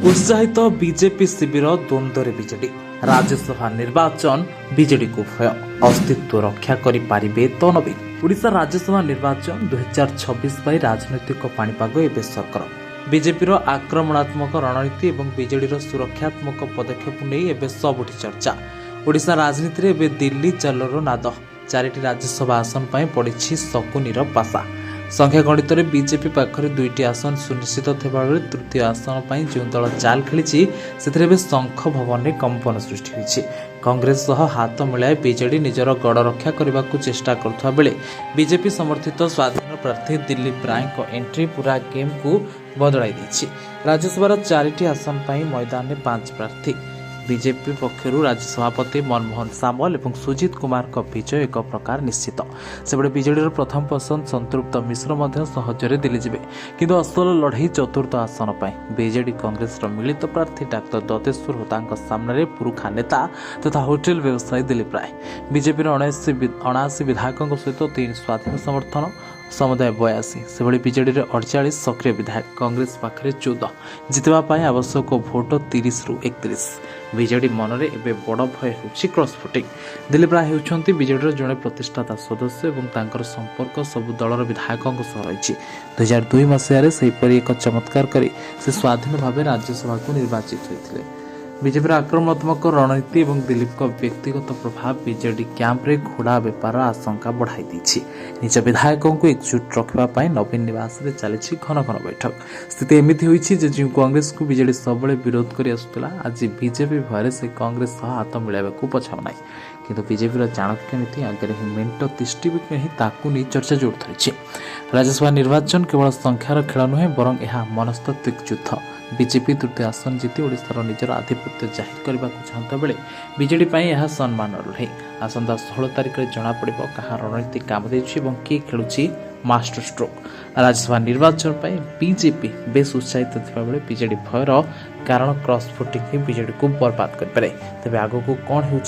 उत्साहित बीजेपी शिविर द्वंद्व बीजेडी राज्यसभा निर्वाचन बीजेडी को भय अस्तित्व रक्षा करें तो नवीन ओडिशा राज्यसभा निर्वाचन 2026 राजनैतिक पाणीपाग एवं सरकार बीजेपी आक्रमणात्मक रणनीति और बीजेडी सुरक्षात्मक पदक्षेप नहीं एवं सबुठी चर्चा ओडिशा राजनीति में दिल्ली चलर नाद 4टी राज्यसभा आसन पर पड़ी शकुनीर पाशा संख्या गणित में बीजेपी पाखरे 2टी आसन सुनिश्चित थिबा बेले तृतीय आसन पर जो दल चाल खेली से शंख भवन में कंपन सृष्टि होइछि। कांग्रेस सह हाथ मिलाए बीजेडी निजर गड़ रक्षा करने को चेष्टा करुवा बेले बीजेपी समर्थित स्वाधीन प्रार्थी दिलीप राय को एंट्री पूरा गेम को बदलाई देछि। राज्यसभा 4टी आसन पर मैदान में 5 प्रार्थी बीजेपी पक्षर राज्य सभापति मनमोहन सामल और सुजित कुमार का विजय एक प्रकार निश्चित सेबड़े बीजेडी प्रथम पसंद संतृप्त मिश्र सहजरे दिल्ली जिबे किंतु असल लड़ाई चतुर्थ आसन पर बीजेडी कांग्रेस मिलित प्रार्थी डाक्टर दतेश्वर होता सामने पुरुखा नेता तथा होटेल व्यवसायी दिलीप राय बीजेपी 79 विधायकों सहित 3 स्वाधीन समर्थन समुदाय 82 से बीजेडी 48 सक्रिय विधायक कांग्रेस पाखे 14 जितवाई आवश्यक भोट 30 रु 31 बीजेडी मन में एवं बड़ भय हो क्रॉस फुटिंग दिलीप राय होती बीजेडी जड़े प्रतिष्ठाता सदस्य और संपर्क सबु दलर विधायकों रही 2002 मसीह सेहीपरि एक चमत्कार कर स्वाधीन भाव राज्यसभा को निर्वाचित होते बीजेपी आक्रमणात्मक रणनीति और दिलीप का व्यक्तिगत प्रभाव बीजेडी कैंप्रे घोड़ा बेपार आशंका बढ़ाई दी निज विधायकों को एकजुट रखापी नवीन निवास में चली घन घन बैठक स्थिति एमती होती जो कांग्रेस को बीजेडी सब विरोध कर आसूला आज बीजेपी भय से कांग्रेस हाथ मिलाइबा पछाऊना किंतु बीजेपी चाणक्य नीति आगे ही मेट तिष्ट नहीं चर्चा जोर धरी राज्यसभा निर्वाचन केवल संख्यार खेल नुहे बरं यह मनस्तात्विक युद्ध बीजेपी तृतीय आसन जीति ओडिशार निजर आधिपत्य जाहिर करने को चाहता बेले बीजेडी यह सम्मान लड़ाई आसंता 16 तारिख में जमापड़ क्या रणनीति काम देछि और किए खेलुछि मास्टर स्ट्रोक राज्यसभा निर्वाचन पर बीजेपी बेस उत्साहित थिबा बेले बीजेडी भयर कारण क्रॉस फुटिंग ही बीजेडी को बर्बाद करें तेज आग को कौन हो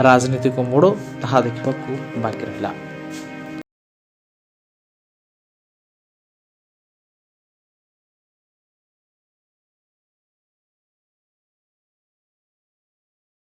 राजनीतिक मोड़ ताहा देखा बाकी रहा।